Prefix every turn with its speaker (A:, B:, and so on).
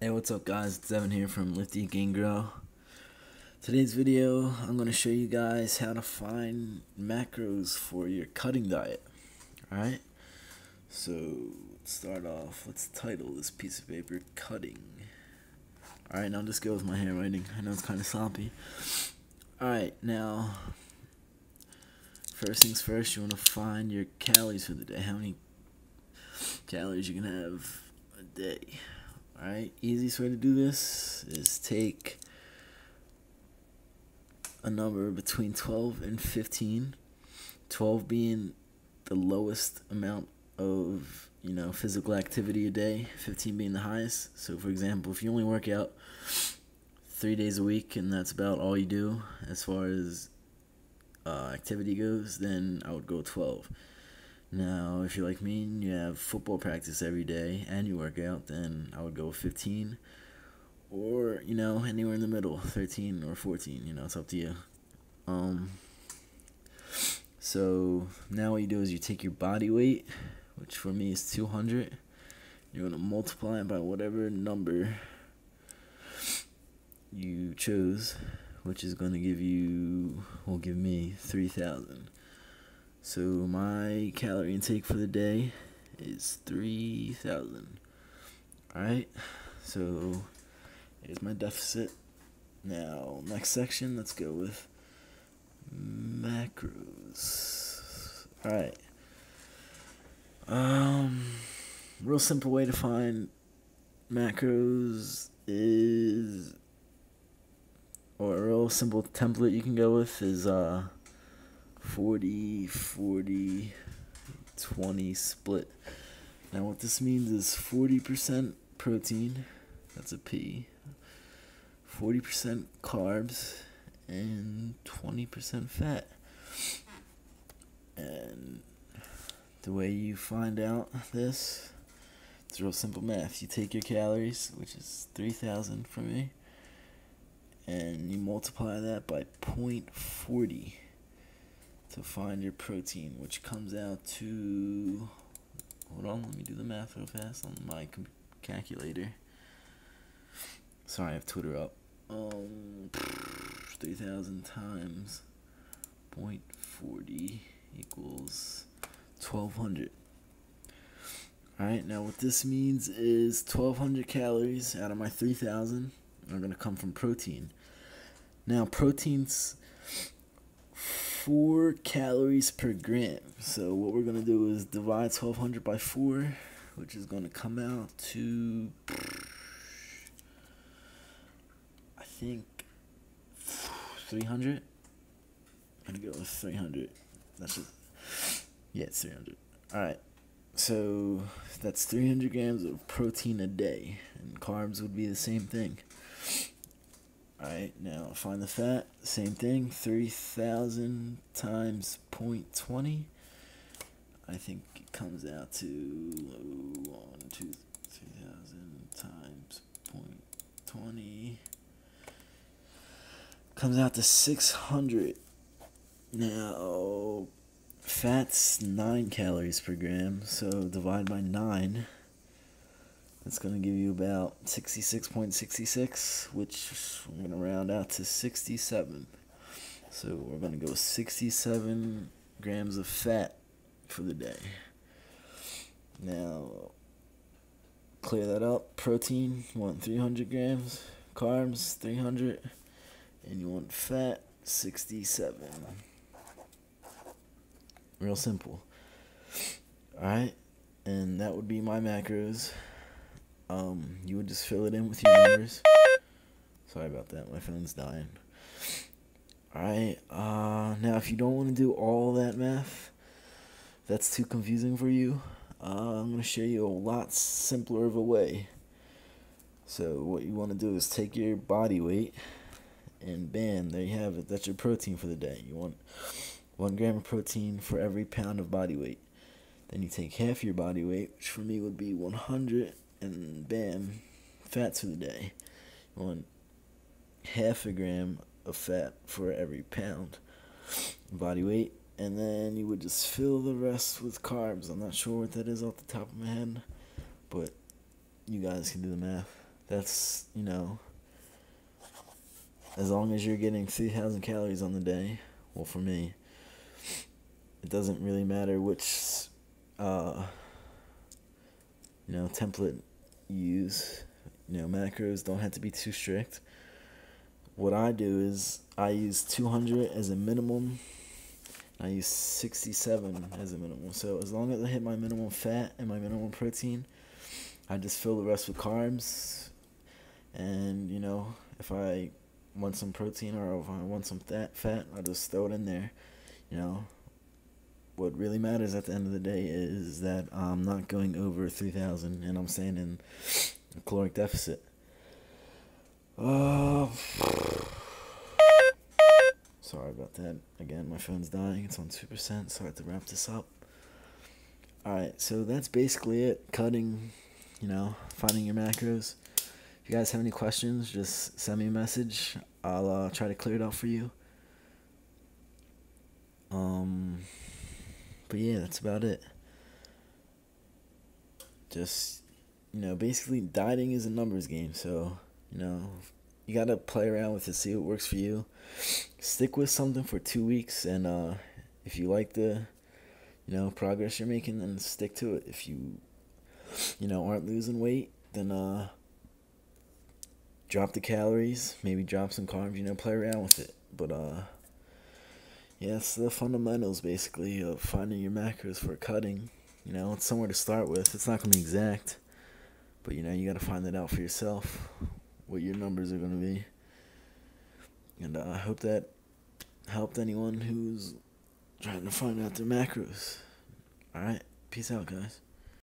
A: Hey, what's up guys? It's Evan here from Lift Eat Gain Grow. Today's video, I'm going to show you guys how to find macros for your cutting diet. Alright? So, let's start off. Let's title this piece of paper Cutting. Alright, now just go with my handwriting. I know it's kind of sloppy. Alright, now, first things first, you want to find your calories for the day. How many calories you can have a day. Alright, easiest way to do this is take a number between 12 and 15. 12 being the lowest amount of, physical activity a day, 15 being the highest. So for example, if you only work out 3 days a week and that's about all you do as far as activity goes, then I would go 12. Now, if you're like me and you have football practice every day and you work out, then I would go 15. Or, anywhere in the middle, 13 or 14, it's up to you. So, now what you do is you take your body weight, which for me is 200. You're going to multiply it by whatever number you chose, which is going to give me 3,000. So my calorie intake for the day is 3,000. Alright, so here's my deficit. Now, next section, let's go with macros. Alright. Real simple way to find macros is, or a real simple template you can go with is 40, 40, 20 split. Now what this means is 40% protein, that's a P, 40% carbs, and 20% fat. And the way you find out this, it's real simple math. You take your calories, which is 3,000 for me, and you multiply that by 0.40. to find your protein, which comes out to, hold on, let me do the math real fast on my calculator. Sorry, I have Twitter up. 3,000 times 0.40 equals 1,200. Alright, now what this means is 1,200 calories out of my 3,000 are going to come from protein. Now, protein's 4 calories per gram. So what we're going to do is divide 1,200 by 4, which is going to come out to, I think, 300. I'm going to go with 300. That's just, yeah, it's 300. Alright, so that's 300 grams of protein a day, and carbs would be the same thing. Alright, now find the fat, same thing, 3,000 times 0.20. I think it comes out to 3,000 times 0.20. Comes out to 600. Now, fat's 9 calories per gram, so divide by 9. That's going to give you about 66.66, which I'm going to round out to 67. So we're going to go 67 grams of fat for the day. Now, clear that up. Protein, you want 300 grams. Carbs, 300. And you want fat, 67. Real simple. Alright, and that would be my macros. You would just fill it in with your numbers. Sorry about that, my phone's dying. Alright, now if you don't want to do all that math, if that's too confusing for you, I'm going to show you a lot simpler of a way. So what you want to do is take your body weight, and bam, there you have it. That's your protein for the day. You want 1 gram of protein for every pound of body weight. Then you take half your body weight, which for me would be 100, and bam, fats for the day. You want half a gram of fat for every pound body weight, and then you would just fill the rest with carbs. I'm not sure what that is off the top of my head, but you guys can do the math. That's, as long as you're getting 3,000 calories on the day, well, for me, it doesn't really matter which, template you use. Macros don't have to be too strict. What I do is I use 200 as a minimum. I use 67 as a minimum. So as long as I hit my minimum fat and my minimum protein, I just fill the rest with carbs. And, if I want some protein or if I want some fat, I just throw it in there. What really matters at the end of the day is that I'm not going over 3,000 and I'm staying in a caloric deficit. Sorry about that. Again, my phone's dying. It's on 2%, so I have to wrap this up. Alright, so that's basically it. Cutting, finding your macros. If you guys have any questions, just send me a message. I'll try to clear it up for you. But yeah, that's about it. Just, basically dieting is a numbers game. So, you gotta play around with it, see what works for you. Stick with something for 2 weeks, and if you like the, progress you're making, then stick to it. If you, aren't losing weight, then drop the calories, maybe drop some carbs, play around with it. But yeah, it's the fundamentals basically of finding your macros for cutting. It's somewhere to start with. It's not gonna be exact, but you gotta find that out for yourself, what your numbers are gonna be. And I hope that helped anyone who's trying to find out their macros. Alright, peace out, guys.